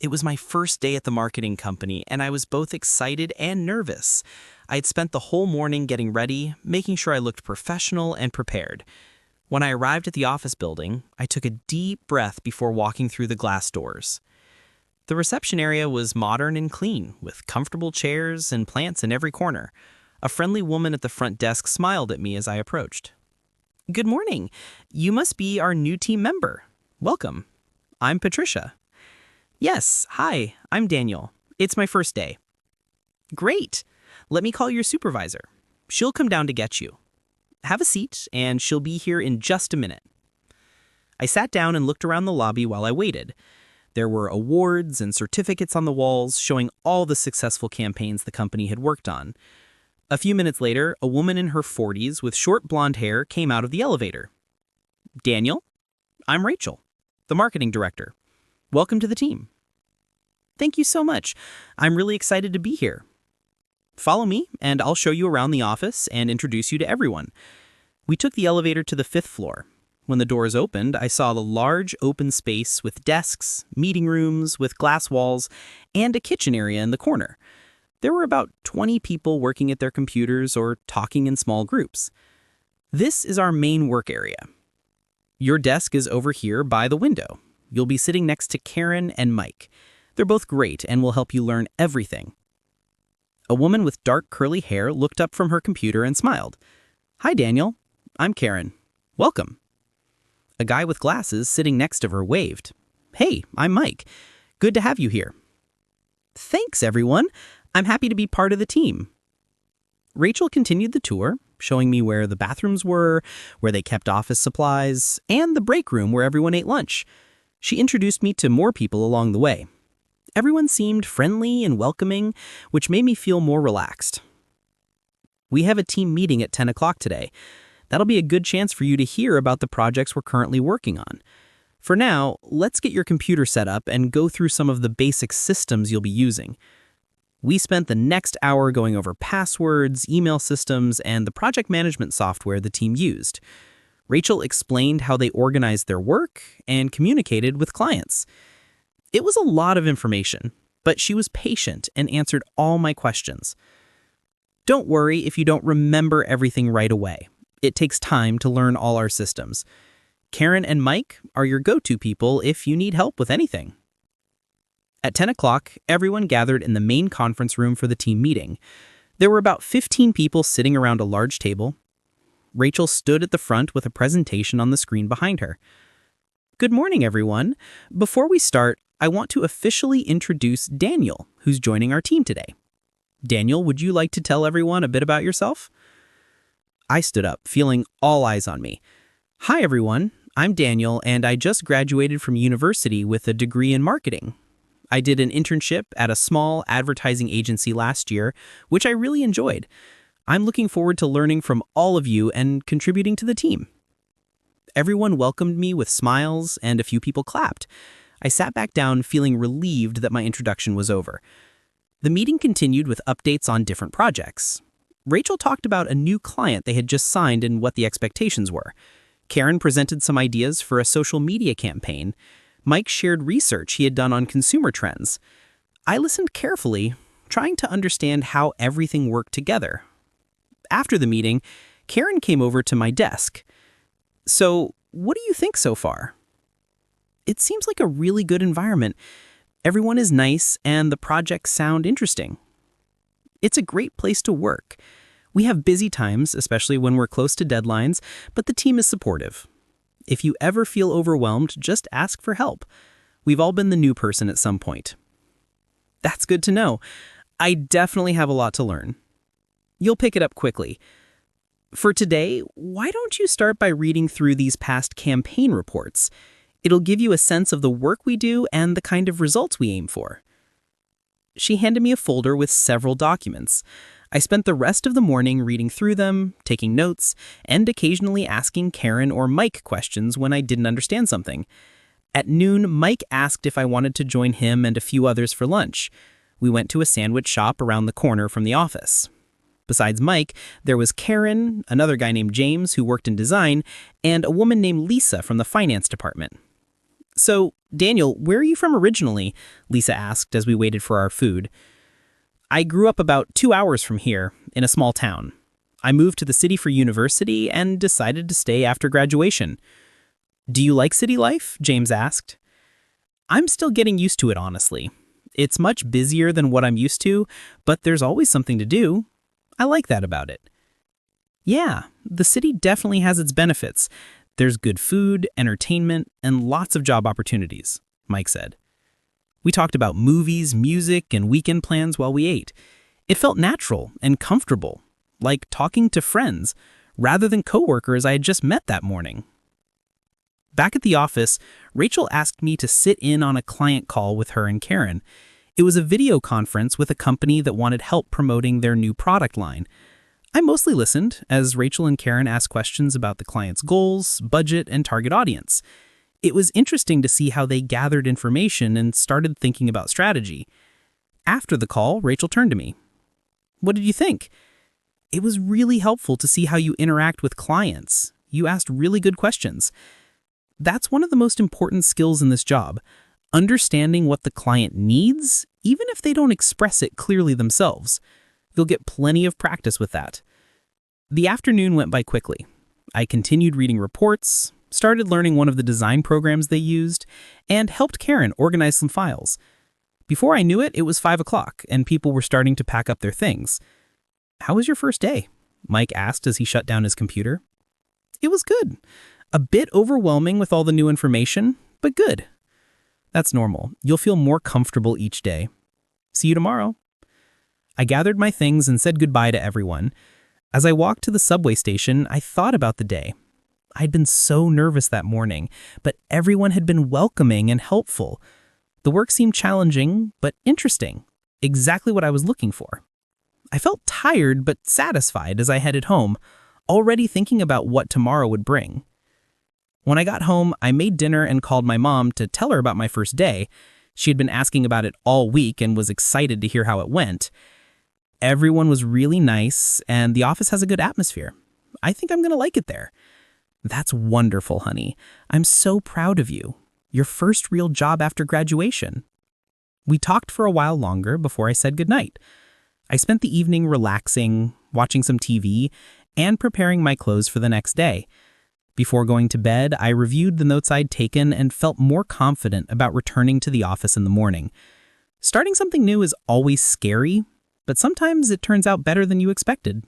It was my first day at the marketing company, and I was both excited and nervous. I had spent the whole morning getting ready, making sure I looked professional and prepared. When I arrived at the office building, I took a deep breath before walking through the glass doors. The reception area was modern and clean, with comfortable chairs and plants in every corner. A friendly woman at the front desk smiled at me as I approached. "Good morning. You must be our new team member. Welcome. I'm Patricia." "Yes, hi, I'm Daniel. It's my first day." "Great. Let me call your supervisor. She'll come down to get you. Have a seat, and she'll be here in just a minute." I sat down and looked around the lobby while I waited. There were awards and certificates on the walls showing all the successful campaigns the company had worked on. A few minutes later, a woman in her 40s with short blonde hair came out of the elevator. "Daniel, I'm Rachel, the marketing director. Welcome to the team." "Thank you so much. I'm really excited to be here." "Follow me, and I'll show you around the office and introduce you to everyone." We took the elevator to the 5th floor. When the doors opened, I saw the large open space with desks, meeting rooms with glass walls, and a kitchen area in the corner. There were about 20 people working at their computers or talking in small groups. This is our main work area. Your desk is over here by the window. You'll be sitting next to Karen and Mike. They're both great and will help you learn everything. A woman with dark curly hair looked up from her computer and smiled. "Hi, Daniel. I'm Karen. Welcome." A guy with glasses sitting next to her waved. "Hey, I'm Mike. Good to have you here." "Thanks, everyone. I'm happy to be part of the team." Rachel continued the tour, showing me where the bathrooms were, where they kept office supplies, and the break room where everyone ate lunch. She introduced me to more people along the way. Everyone seemed friendly and welcoming, which made me feel more relaxed. "We have a team meeting at 10 o'clock today. That'll be a good chance for you to hear about the projects we're currently working on. For now, let's get your computer set up and go through some of the basic systems you'll be using." We spent the next hour going over passwords, email systems, and the project management software the team used. Rachel explained how they organized their work and communicated with clients. It was a lot of information, but she was patient and answered all my questions. "Don't worry if you don't remember everything right away. It takes time to learn all our systems. Karen and Mike are your go-to people if you need help with anything." At 10 o'clock, everyone gathered in the main conference room for the team meeting. There were about 15 people sitting around a large table. Rachel stood at the front with a presentation on the screen behind her. "Good morning, everyone. Before we start, I want to officially introduce Daniel, who's joining our team today. Daniel, would you like to tell everyone a bit about yourself?" I stood up, feeling all eyes on me. "Hi, everyone. I'm Daniel, and I just graduated from university with a degree in marketing. I did an internship at a small advertising agency last year, which I really enjoyed. I'm looking forward to learning from all of you and contributing to the team." Everyone welcomed me with smiles, and a few people clapped. I sat back down, feeling relieved that my introduction was over. The meeting continued with updates on different projects. Rachel talked about a new client they had just signed and what the expectations were. Karen presented some ideas for a social media campaign. Mike shared research he had done on consumer trends. I listened carefully, trying to understand how everything worked together. After the meeting, Karen came over to my desk. "So, what do you think so far?" "It seems like a really good environment. Everyone is nice, and the projects sound interesting. It's a great place to work. We have busy times, especially when we're close to deadlines, but the team is supportive. If you ever feel overwhelmed, just ask for help. We've all been the new person at some point." "That's good to know. I definitely have a lot to learn." "You'll pick it up quickly. For today, why don't you start by reading through these past campaign reports? It'll give you a sense of the work we do and the kind of results we aim for." She handed me a folder with several documents. I spent the rest of the morning reading through them, taking notes, and occasionally asking Karen or Mike questions when I didn't understand something. At noon, Mike asked if I wanted to join him and a few others for lunch. We went to a sandwich shop around the corner from the office. Besides Mike, there was Karen, another guy named James who worked in design, and a woman named Lisa from the finance department. So, Daniel, where are you from originally? Lisa asked as we waited for our food. I grew up about 2 hours from here, in a small town. I moved to the city for university and decided to stay after graduation. Do you like city life? James asked. I'm still getting used to it, honestly. It's much busier than what I'm used to, but there's always something to do. I like that about it. Yeah, the city definitely has its benefits. There's good food, entertainment, and lots of job opportunities, Mike said. We talked about movies, music, and weekend plans while we ate. It felt natural and comfortable, like talking to friends, rather than coworkers I had just met that morning. Back at the office, Rachel asked me to sit in on a client call with her and Karen. It was a video conference with a company that wanted help promoting their new product line. I mostly listened as Rachel and Karen asked questions about the client's goals, budget, and target audience. It was interesting to see how they gathered information and started thinking about strategy. After the call, Rachel turned to me. What did you think? It was really helpful to see how you interact with clients. You asked really good questions. That's one of the most important skills in this job, understanding what the client needs, even if they don't express it clearly themselves. You'll get plenty of practice with that. The afternoon went by quickly. I continued reading reports, started learning one of the design programs they used, and helped Karen organize some files. Before I knew it, it was 5 o'clock, and people were starting to pack up their things. How was your first day? Mike asked as he shut down his computer. It was good. A bit overwhelming with all the new information, but good. That's normal. You'll feel more comfortable each day. See you tomorrow. I gathered my things and said goodbye to everyone. As I walked to the subway station, I thought about the day. I'd been so nervous that morning, but everyone had been welcoming and helpful. The work seemed challenging, but interesting. Exactly what I was looking for. I felt tired but satisfied as I headed home, already thinking about what tomorrow would bring. When I got home, I made dinner and called my mom to tell her about my first day. She had been asking about it all week and was excited to hear how it went. Everyone was really nice, and the office has a good atmosphere. I think I'm going to like it there. That's wonderful, honey. I'm so proud of you. Your first real job after graduation. We talked for a while longer before I said goodnight. I spent the evening relaxing, watching some TV, and preparing my clothes for the next day. Before going to bed, I reviewed the notes I'd taken and felt more confident about returning to the office in the morning. Starting something new is always scary, but sometimes it turns out better than you expected.